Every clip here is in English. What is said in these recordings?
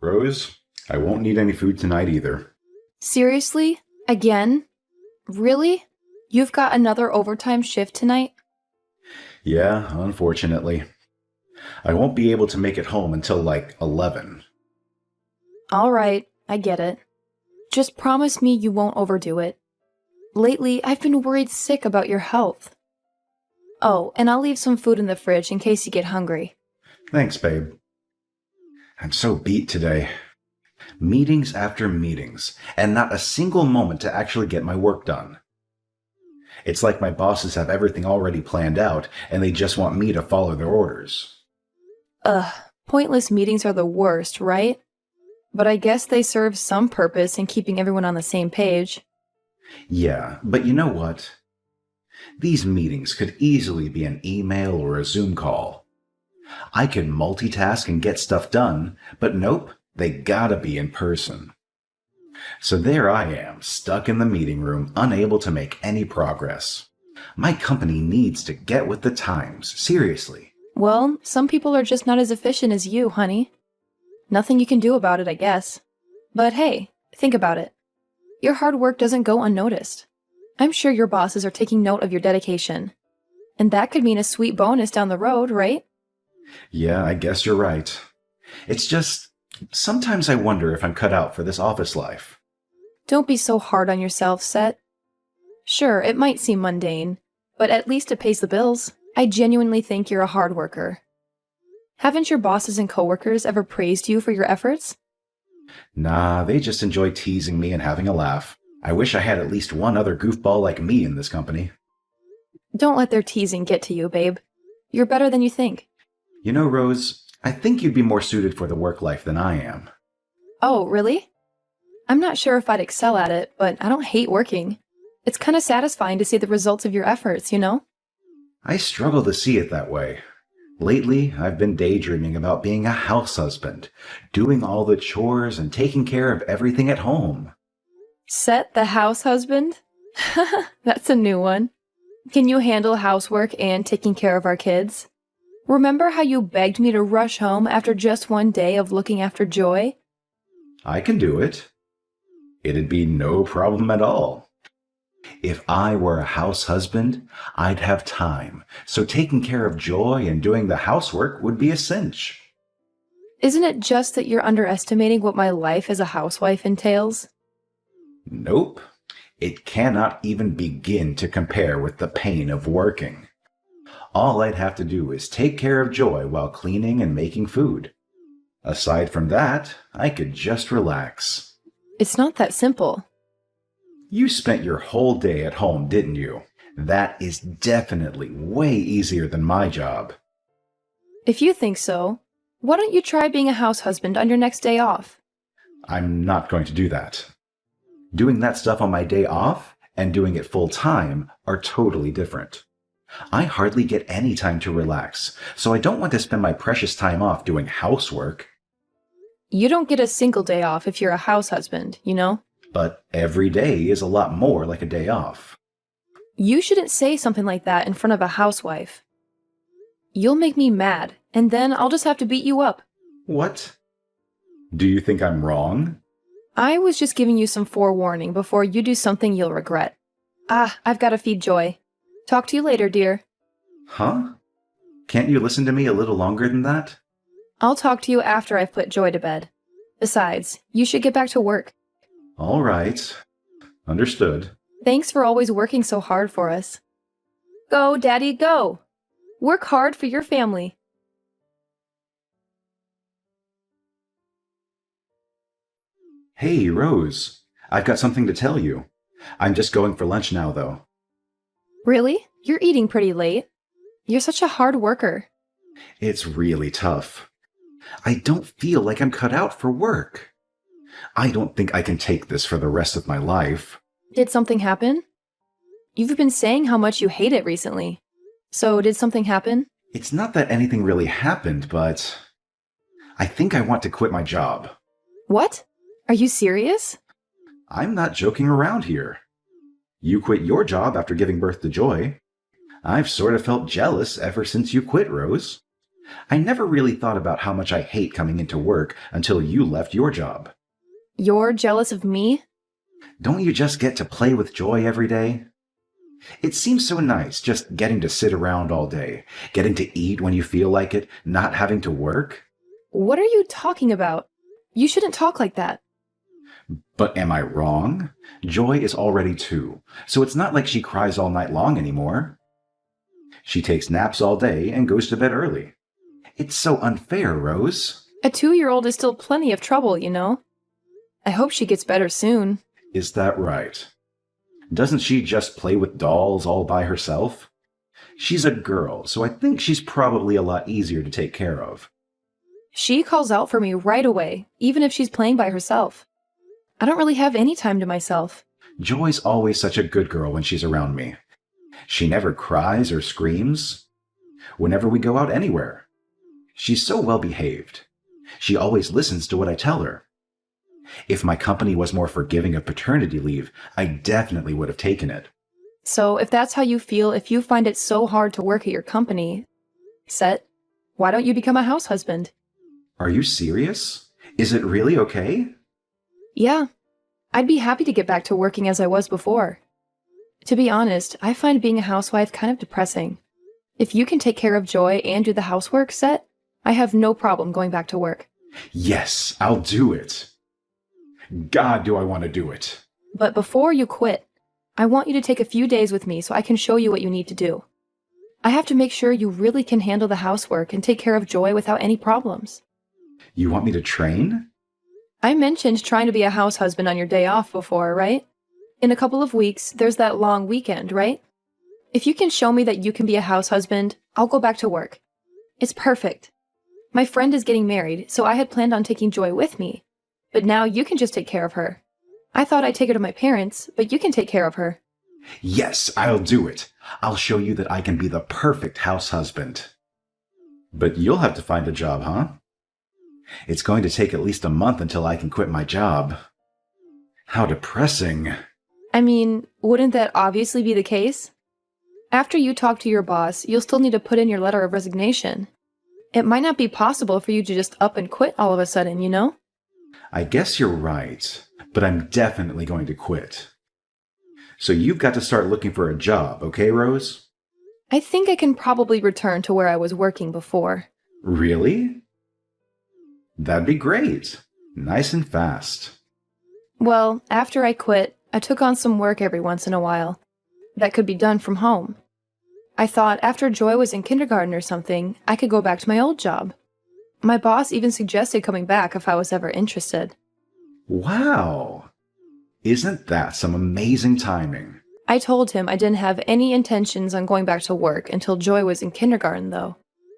Rose, I won't need any food tonight either. Seriously? Again? Really? You've got another overtime shift tonight? Yeah, unfortunately. I won't be able to make it home until like 11. All right, I get it. Just promise me you won't overdo it. Lately, I've been worried sick about your health. Oh, and I'll leave some food in the fridge in case you get hungry. Thanks, babe. I'm so beat today. Meetings after meetings, and not a single moment to actually get my work done. It's like my bosses have everything already planned out, and they just want me to follow their orders. Ugh, pointless meetings are the worst, right? But I guess they serve some purpose in keeping everyone on the same page. Yeah, but you know what? These meetings could easily be an email or a Zoom call. I can multitask and get stuff done, but nope, they gotta be in person. So there I am, stuck in the meeting room, unable to make any progress. My company needs to get with the times, seriously. Well, some people are just not as efficient as you, honey. Nothing you can do about it, I guess. But hey, think about it. Your hard work doesn't go unnoticed. I'm sure your bosses are taking note of your dedication. And that could mean a sweet bonus down the road, right? Yeah, I guess you're right. It's just, sometimes I wonder if I'm cut out for this office life. Don't be so hard on yourself, Set. Sure, it might seem mundane, but at least it pays the bills. I genuinely think you're a hard worker. Haven't your bosses and coworkers ever praised you for your efforts? Nah, they just enjoy teasing me and having a laugh. I wish I had at least one other goofball like me in this company. Don't let their teasing get to you, babe. You're better than you think. You know, Rose, I think you'd be more suited for the work life than I am. Oh, really? I'm not sure if I'd excel at it, but I don't hate working. It's kind of satisfying to see the results of your efforts, you know? I struggle to see it that way. Lately, I've been daydreaming about being a house husband, doing all the chores and taking care of everything at home. Set the house husband? That's a new one. Can you handle housework and taking care of our kids? Remember how you begged me to rush home after just one day of looking after Joy? I can do it. It'd be no problem at all. If I were a house husband, I'd have time, so taking care of Joy and doing the housework would be a cinch. Isn't it just that you're underestimating what my life as a housewife entails? Nope. It cannot even begin to compare with the pain of working. All I'd have to do is take care of Joy while cleaning and making food. Aside from that, I could just relax. It's not that simple. You spent your whole day at home, didn't you? That is definitely way easier than my job. If you think so, why don't you try being a house husband on your next day off? I'm not going to do that. Doing that stuff on my day off and doing it full time are totally different. I hardly get any time to relax, so I don't want to spend my precious time off doing housework. You don't get a single day off if you're a house husband, you know? But every day is a lot more like a day off. You shouldn't say something like that in front of a housewife. You'll make me mad, and then I'll just have to beat you up. What? Do you think I'm wrong? I was just giving you some forewarning before you do something you'll regret. I've got to feed Joy. Talk to you later, dear. Huh? Can't you listen to me a little longer than that? I'll talk to you after I've put Joy to bed. Besides, you should get back to work. All right. Understood. Thanks for always working so hard for us. Go, Daddy, go! Work hard for your family. Hey, Rose. I've got something to tell you. I'm just going for lunch now, though. Really? You're eating pretty late. You're such a hard worker. It's really tough. I don't feel like I'm cut out for work. I don't think I can take this for the rest of my life. Did something happen? You've been saying how much you hate it recently. So did something happen? It's not that anything really happened, but I think I want to quit my job. What? Are you serious? I'm not joking around here. You quit your job after giving birth to Joy. I've sort of felt jealous ever since you quit, Rose. I never really thought about how much I hate coming into work until you left your job. You're jealous of me? Don't you just get to play with Joy every day? It seems so nice just getting to sit around all day, getting to eat when you feel like it, not having to work. What are you talking about? You shouldn't talk like that. But am I wrong? Joy is already 2, so it's not like she cries all night long anymore. She takes naps all day and goes to bed early. It's so unfair, Rose. A 2-year-old is still plenty of trouble, you know? I hope she gets better soon. Is that right? Doesn't she just play with dolls all by herself? She's a girl, so I think she's probably a lot easier to take care of. She calls out for me right away, even if she's playing by herself. I don't really have any time to myself. Joy's always such a good girl when she's around me. She never cries or screams whenever we go out anywhere. She's so well behaved. She always listens to what I tell her. If my company was more forgiving of paternity leave, I definitely would have taken it. So if that's how you feel, if you find it so hard to work at your company, Set, why don't you become a house husband? Are you serious? Is it really okay? Yeah, I'd be happy to get back to working as I was before. To be honest, I find being a housewife kind of depressing. If you can take care of Joy and do the housework, Set, I have no problem going back to work. Yes, I'll do it. God, do I want to do it. But before you quit, I want you to take a few days with me so I can show you what you need to do. I have to make sure you really can handle the housework and take care of Joy without any problems. You want me to train? I mentioned trying to be a house husband on your day off before, right? In a couple of weeks, there's that long weekend, right? If you can show me that you can be a house husband, I'll go back to work. It's perfect. My friend is getting married, so I had planned on taking Joy with me. But now you can just take care of her. I thought I'd take her to my parents, but you can take care of her. Yes, I'll do it. I'll show you that I can be the perfect house husband. But you'll have to find a job, huh? It's going to take at least a month until I can quit my job. How depressing. I mean, wouldn't that obviously be the case? After you talk to your boss, you'll still need to put in your letter of resignation. It might not be possible for you to just up and quit all of a sudden, you know? I guess you're right, but I'm definitely going to quit. So you've got to start looking for a job, okay, Rose? I think I can probably return to where I was working before. Really? That'd be great. Nice and fast. Well, after I quit, I took on some work every once in a while. That could be done from home. I thought after Joy was in kindergarten or something, I could go back to my old job. My boss even suggested coming back if I was ever interested. Wow! Isn't that some amazing timing? I told him I didn't have any intentions on going back to work until Joy was in kindergarten, though.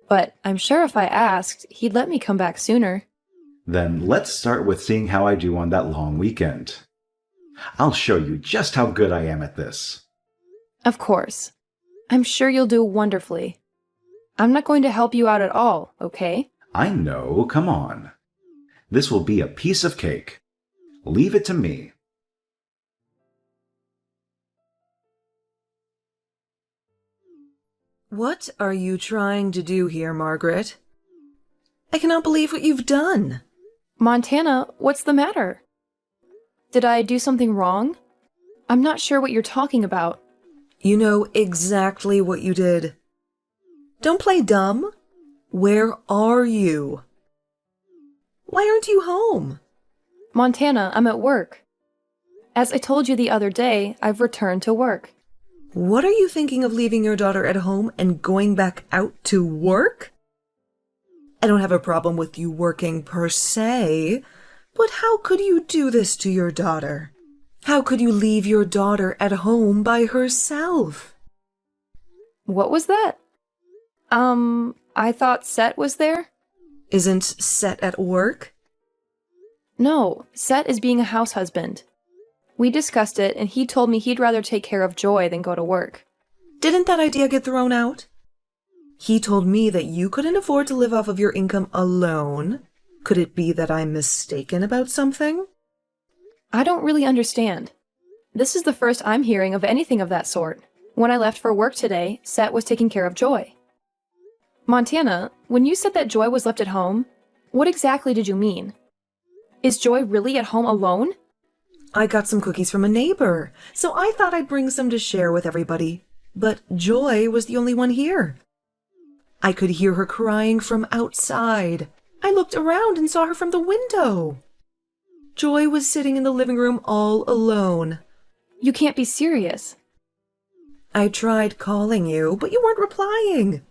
But I'm sure if I asked, he'd let me come back sooner. Then let's start with seeing how I do on that long weekend. I'll show you just how good I am at this. Of course. I'm sure you'll do wonderfully. I'm not going to help you out at all, okay? I know, come on. This will be a piece of cake. Leave it to me. What are you trying to do here, Margaret? I cannot believe what you've done. Montana, what's the matter? Did I do something wrong? I'm not sure what you're talking about. You know exactly what you did. Don't play dumb. Where are you? Why aren't you home? Montana, I'm at work. As I told you the other day, I've returned to work. What are you thinking of leaving your daughter at home and going back out to work? I don't have a problem with you working per se, but how could you do this to your daughter? How could you leave your daughter at home by herself? What was that? I thought Set was there? Isn't Set at work? No, Set is being a house husband. We discussed it, and he told me he'd rather take care of Joy than go to work. Didn't that idea get thrown out? He told me that you couldn't afford to live off of your income alone. Could it be that I'm mistaken about something? I don't really understand. This is the first I'm hearing of anything of that sort. When I left for work today, Set was taking care of Joy. Montana, When you said that Joy was left at home, what exactly did you mean? Is Joy really at home alone? I got some cookies from a neighbor, so I thought I'd bring some to share with everybody. But Joy was the only one here. I could hear her crying from outside. I looked around and saw her from the window. Joy was sitting in the living room all alone. You can't be serious. I tried calling you, but you weren't replying.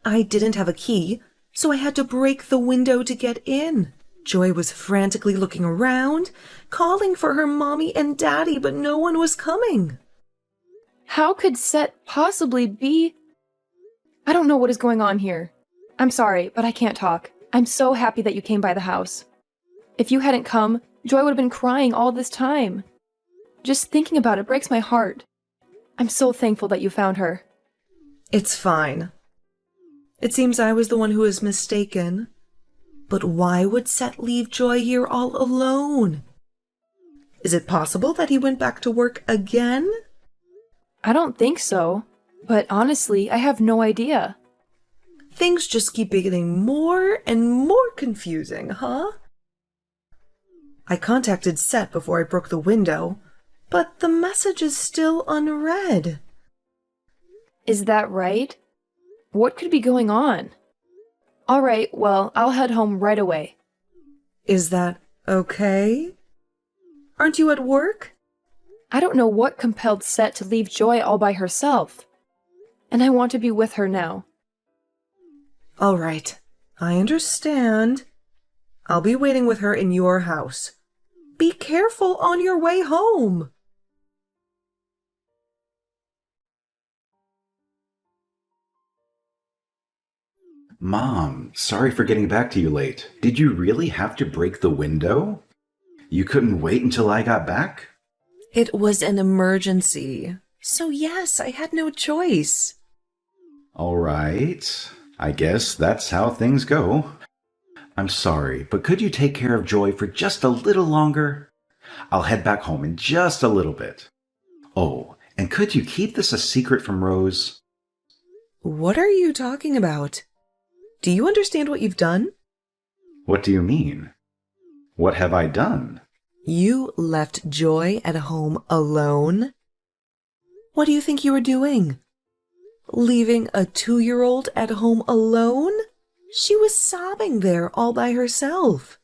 I didn't have a key, so I had to break the window to get in. Joy was frantically looking around, calling for her mommy and daddy, but no one was coming. How could Set possibly be... I don't know what is going on here. I'm sorry, but I can't talk. I'm so happy that you came by the house. If you hadn't come, Joy would have been crying all this time. Just thinking about it breaks my heart. I'm so thankful that you found her. It's fine. It seems I was the one who was mistaken. But why would Set leave Joy here all alone? Is it possible that he went back to work again? I don't think so, but honestly, I have no idea. Things just keep getting more and more confusing, huh? I contacted Set before I broke the window, but the message is still unread. Is that right? What could be going on? All right, well, I'll head home right away. Is that okay? Aren't you at work? I don't know what compelled Set to leave Joy all by herself. And I want to be with her now. All right, I understand. I'll be waiting with her in your house. Be careful on your way home. Mom, sorry for getting back to you late. Did you really have to break the window? You couldn't wait until I got back? It was an emergency. So yes, I had no choice. All right. I guess that's how things go. I'm sorry, but could you take care of Joy for just a little longer? I'll head back home in just a little bit. Oh, and could you keep this a secret from Rose? What are you talking about? Do you understand what you've done? What do you mean? What have I done? You left Joy at home alone? What do you think you were doing? Leaving a 2-year-old at home alone? She was sobbing there all by herself.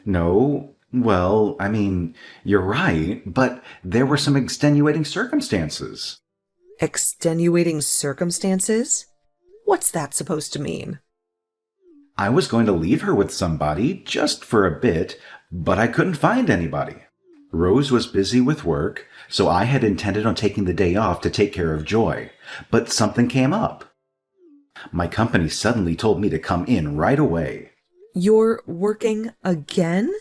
No, well, I mean, you're right, but there were some extenuating circumstances. Extenuating circumstances? What's that supposed to mean? I was going to leave her with somebody just for a bit, but I couldn't find anybody. Rose was busy with work, so I had intended on taking the day off to take care of Joy, but something came up. My company suddenly told me to come in right away. You're working again?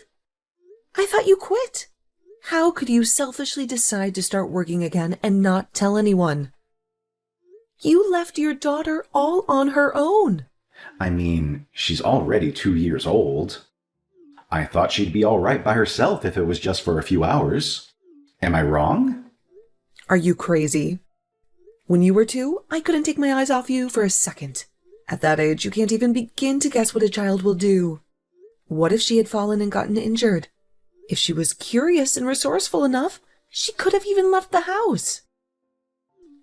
I thought you quit. How could you selfishly decide to start working again and not tell anyone? You left your daughter all on her own. I mean, she's already 2 years old. I thought she'd be all right by herself if it was just for a few hours. Am I wrong? Are you crazy? When you were 2, I couldn't take my eyes off you for a second. At that age, you can't even begin to guess what a child will do. What if she had fallen and gotten injured? If she was curious and resourceful enough, she could have even left the house.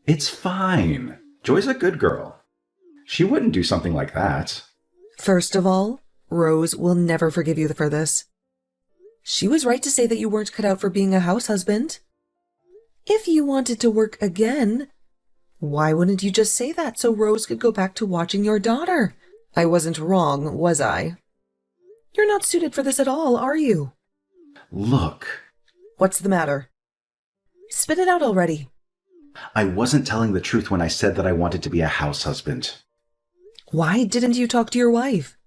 It's fine. Joy's a good girl. She wouldn't do something like that. First of all, Rose will never forgive you for this. She was right to say that you weren't cut out for being a house husband. If you wanted to work again, why wouldn't you just say that so Rose could go back to watching your daughter? I wasn't wrong, was I? You're not suited for this at all, are you? Look. What's the matter? Spit it out already. I wasn't telling the truth when I said that I wanted to be a house husband. Why didn't you talk to your wife?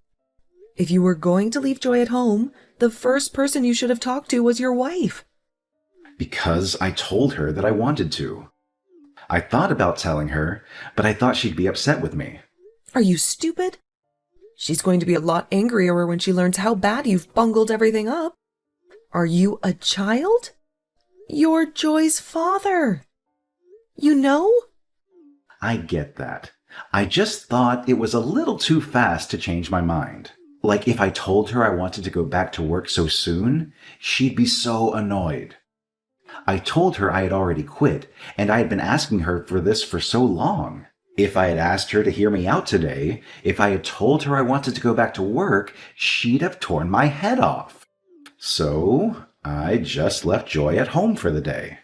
If you were going to leave Joy at home, the first person you should have talked to was your wife. Because I told her that I wanted to. I thought about telling her, but I thought she'd be upset with me. Are you stupid? She's going to be a lot angrier when she learns how bad you've bungled everything up. Are you a child? You're Joy's father. You know? I get that. I just thought it was a little too fast to change my mind. Like if I told her I wanted to go back to work so soon, she'd be so annoyed. I told her I had already quit, and I had been asking her for this for so long. If I had asked her to hear me out today, if I had told her I wanted to go back to work, she'd have torn my head off. So I just left Joy at home for the day.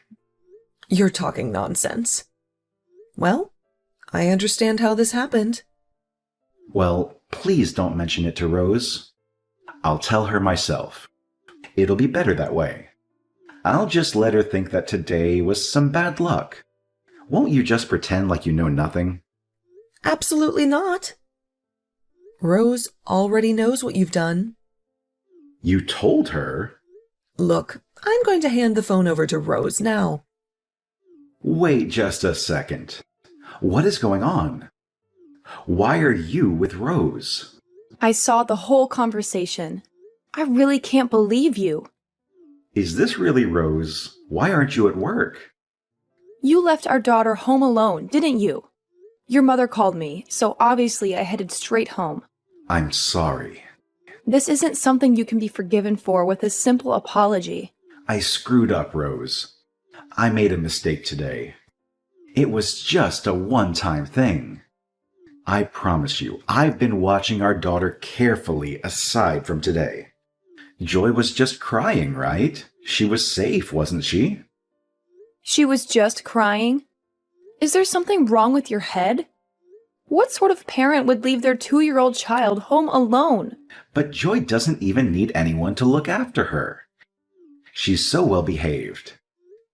You're talking nonsense. Well, I understand how this happened. Well, please don't mention it to Rose. I'll tell her myself. It'll be better that way. I'll just let her think that today was some bad luck. Won't you just pretend like you know nothing? Absolutely not. Rose already knows what you've done. You told her? Look, I'm going to hand the phone over to Rose now. Wait just a second. What is going on? Why are you with Rose? I saw the whole conversation. I really can't believe you. Is this really Rose? Why aren't you at work? You left our daughter home alone, didn't you? Your mother called me, so obviously I headed straight home. I'm sorry. This isn't something you can be forgiven for with a simple apology. I screwed up, Rose. I made a mistake today. It was just a one-time thing. I promise you, I've been watching our daughter carefully aside from today. Joy was just crying, right? She was safe, wasn't she? She was just crying? Is there something wrong with your head? What sort of parent would leave their 2-year-old child home alone? But Joy doesn't even need anyone to look after her. She's so well behaved.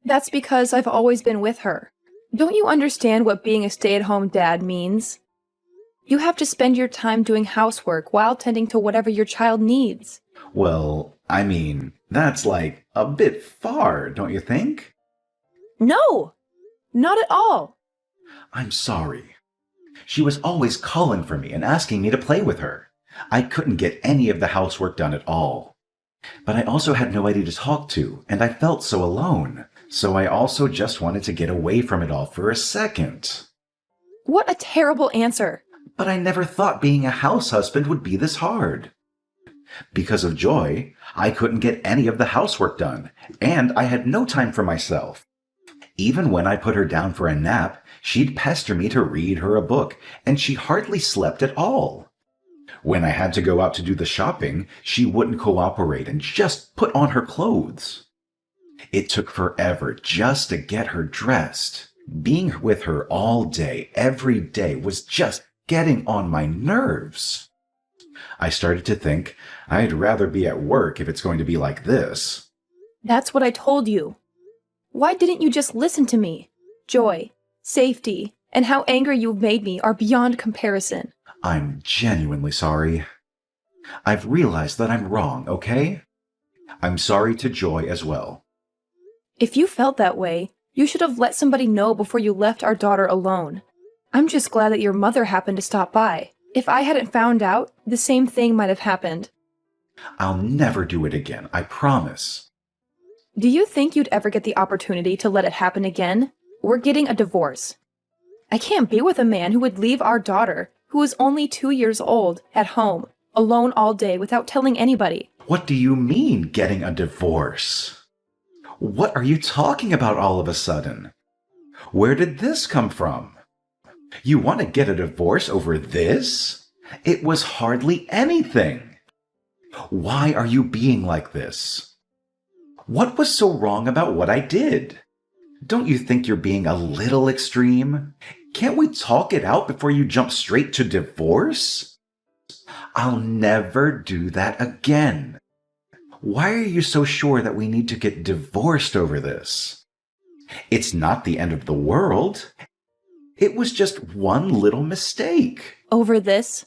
That's because I've always been with her. Don't you understand what being a stay-at-home dad means? You have to spend your time doing housework while tending to whatever your child needs. Well, I mean, that's like a bit far, don't you think? No! Not at all! I'm sorry. She was always calling for me and asking me to play with her. I couldn't get any of the housework done at all. But I also had nobody to talk to, and I felt so alone. So I also just wanted to get away from it all for a second. What a terrible answer! But I never thought being a house husband would be this hard. Because of Joy, I couldn't get any of the housework done, and I had no time for myself. Even when I put her down for a nap, she'd pester me to read her a book, and she hardly slept at all. When I had to go out to do the shopping, she wouldn't cooperate and just put on her clothes. It took forever just to get her dressed. Being with her all day, every day, was just getting on my nerves. I started to think I'd rather be at work if it's going to be like this. That's what I told you. Why didn't you just listen to me? Joy, safety, and how angry you've made me are beyond comparison. I'm genuinely sorry. I've realized that I'm wrong, okay? I'm sorry to Joy as well. If you felt that way, you should have let somebody know before you left our daughter alone. I'm just glad that your mother happened to stop by. If I hadn't found out, the same thing might have happened. I'll never do it again, I promise. Do you think you'd ever get the opportunity to let it happen again? We're getting a divorce. I can't be with a man who would leave our daughter, who is only 2 years old, at home, alone all day without telling anybody. What do you mean, getting a divorce? What are you talking about all of a sudden? Where did this come from? You want to get a divorce over this? It was hardly anything. Why are you being like this? What was so wrong about what I did? Don't you think you're being a little extreme? Can't we talk it out before you jump straight to divorce? I'll never do that again. Why are you so sure that we need to get divorced over this? It's not the end of the world. It was just one little mistake. Over this?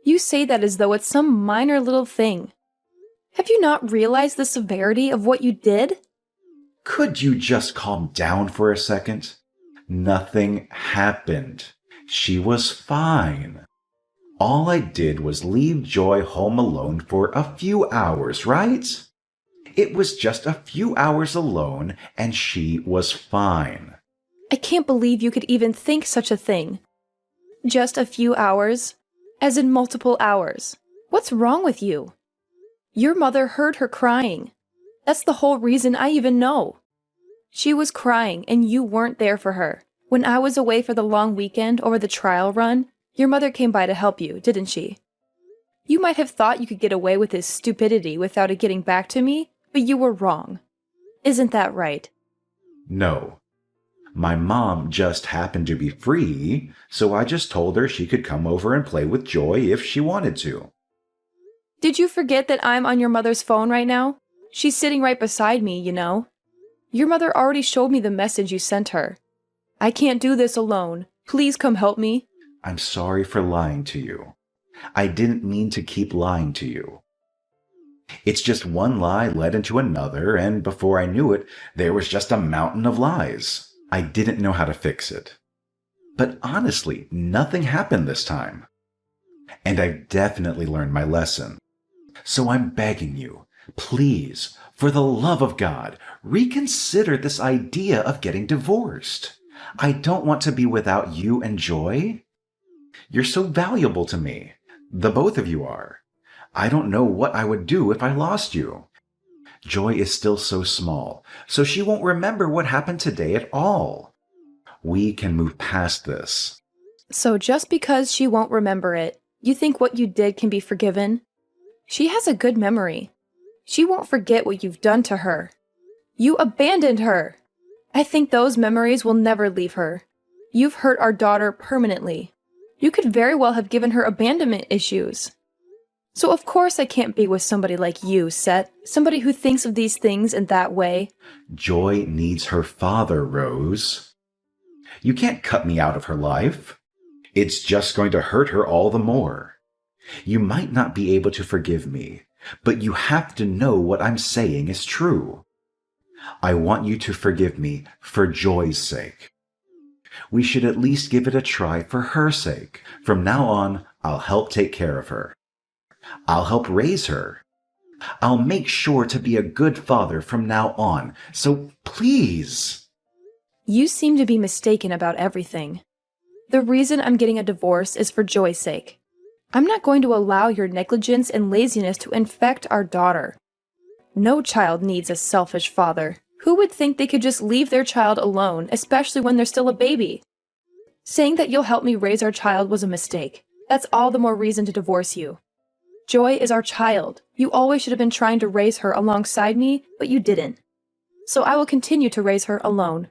You say that as though it's some minor little thing. Have you not realized the severity of what you did? Could you just calm down for a second? Nothing happened. She was fine. All I did was leave Joy home alone for a few hours, right? It was just a few hours alone, and she was fine. I can't believe you could even think such a thing. Just a few hours? As in multiple hours. What's wrong with you? Your mother heard her crying. That's the whole reason I even know. She was crying and you weren't there for her. When I was away for the long weekend or the trial run, your mother came by to help you, didn't she? You might have thought you could get away with this stupidity without it getting back to me, but you were wrong. Isn't that right? No. My mom just happened to be free, so I just told her she could come over and play with Joy if she wanted to. Did you forget that I'm on your mother's phone right now? She's sitting right beside me, you know. Your mother already showed me the message you sent her. I can't do this alone. Please come help me. I'm sorry for lying to you. I didn't mean to keep lying to you. It's just one lie led into another, and before I knew it, there was just a mountain of lies. I didn't know how to fix it. But honestly, nothing happened this time. And I've definitely learned my lesson. So I'm begging you, please, for the love of God, reconsider this idea of getting divorced. I don't want to be without you and Joy. You're so valuable to me. The both of you are. I don't know what I would do if I lost you. Joy is still so small, so she won't remember what happened today at all. We can move past this. So just because she won't remember it, you think what you did can be forgiven? She has a good memory. She won't forget what you've done to her. You abandoned her. I think those memories will never leave her. You've hurt our daughter permanently. You could very well have given her abandonment issues. So of course I can't be with somebody like you, Seth. Somebody who thinks of these things in that way. Joy needs her father, Rose. You can't cut me out of her life. It's just going to hurt her all the more. You might not be able to forgive me, but you have to know what I'm saying is true. I want you to forgive me for Joy's sake. We should at least give it a try for her sake. From now on, I'll help take care of her. I'll help raise her. I'll make sure to be a good father from now on. So please. You seem to be mistaken about everything. The reason I'm getting a divorce is for Joy's sake. I'm not going to allow your negligence and laziness to infect our daughter. No child needs a selfish father. Who would think they could just leave their child alone, especially when they're still a baby? Saying that you'll help me raise our child was a mistake. That's all the more reason to divorce you. Joy is our child. You always should have been trying to raise her alongside me, but you didn't. So I will continue to raise her alone.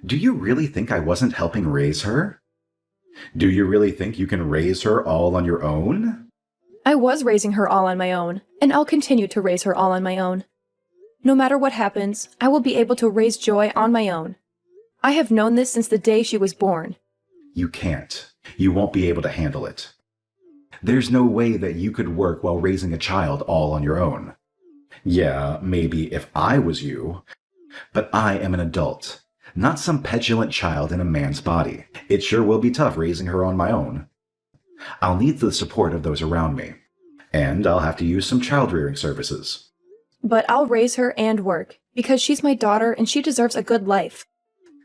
Do you really think I wasn't helping raise her? Do you really think you can raise her all on your own? I was raising her all on my own, and I'll continue to raise her all on my own. No matter what happens, I will be able to raise Joy on my own. I have known this since the day she was born. You can't. You won't be able to handle it. There's no way that you could work while raising a child all on your own. Yeah, maybe if I was you, but I am an adult, not some petulant child in a man's body. It sure will be tough raising her on my own. I'll need the support of those around me, and I'll have to use some child-rearing services. But I'll raise her and work, because she's my daughter and she deserves a good life.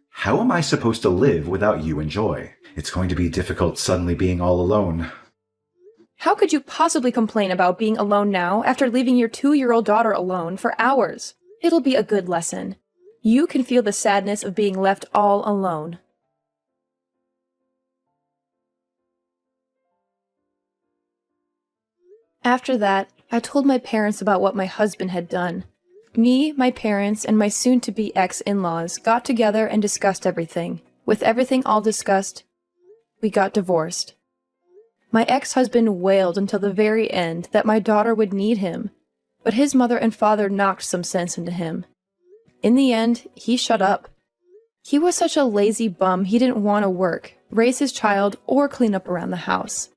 How am I supposed to live without you and Joy? It's going to be difficult suddenly being all alone. How could you possibly complain about being alone now after leaving your 2-year-old daughter alone for hours? It'll be a good lesson. You can feel the sadness of being left all alone. After that, I told my parents about what my husband had done. Me, my parents, and my soon-to-be ex-in-laws got together and discussed everything. With everything all discussed, we got divorced. My ex-husband wailed until the very end that my daughter would need him, but his mother and father knocked some sense into him. In the end, he shut up. He was such a lazy bum he didn't want to work, raise his child, or clean up around the house.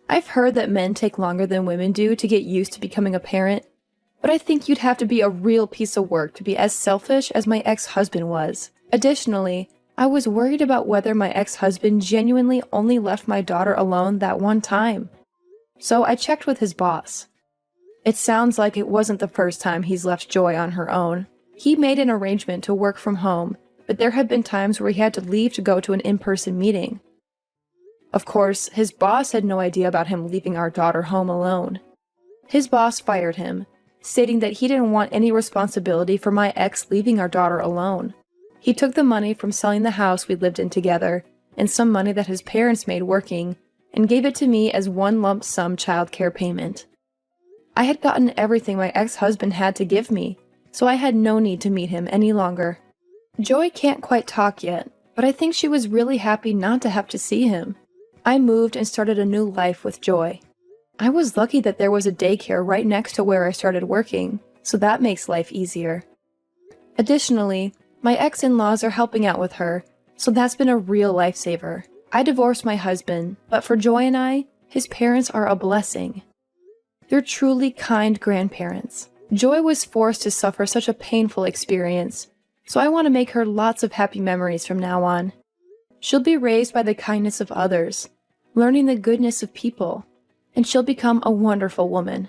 I've heard that men take longer than women do to get used to becoming a parent, but I think you'd have to be a real piece of work to be as selfish as my ex-husband was. Additionally, I was worried about whether my ex-husband genuinely only left my daughter alone that one time. So I checked with his boss. It sounds like it wasn't the first time he's left Joy on her own. He made an arrangement to work from home, but there had been times where he had to leave to go to an in-person meeting. Of course, his boss had no idea about him leaving our daughter home alone. His boss fired him, stating that he didn't want any responsibility for my ex leaving our daughter alone. He took the money from selling the house we lived in together, and some money that his parents made working, and gave it to me as one lump sum childcare payment. I had gotten everything my ex-husband had to give me, so I had no need to meet him any longer. Joy can't quite talk yet, but I think she was really happy not to have to see him. I moved and started a new life with Joy. I was lucky that there was a daycare right next to where I started working, so that makes life easier. Additionally, my ex-in-laws are helping out with her, so that's been a real lifesaver. I divorced my husband, but for Joy and I, his parents are a blessing. They're truly kind grandparents. Joy was forced to suffer such a painful experience, so I want to make her lots of happy memories from now on. She'll be raised by the kindness of others, learning the goodness of people, and she'll become a wonderful woman.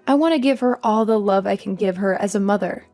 I want to give her all the love I can give her as a mother.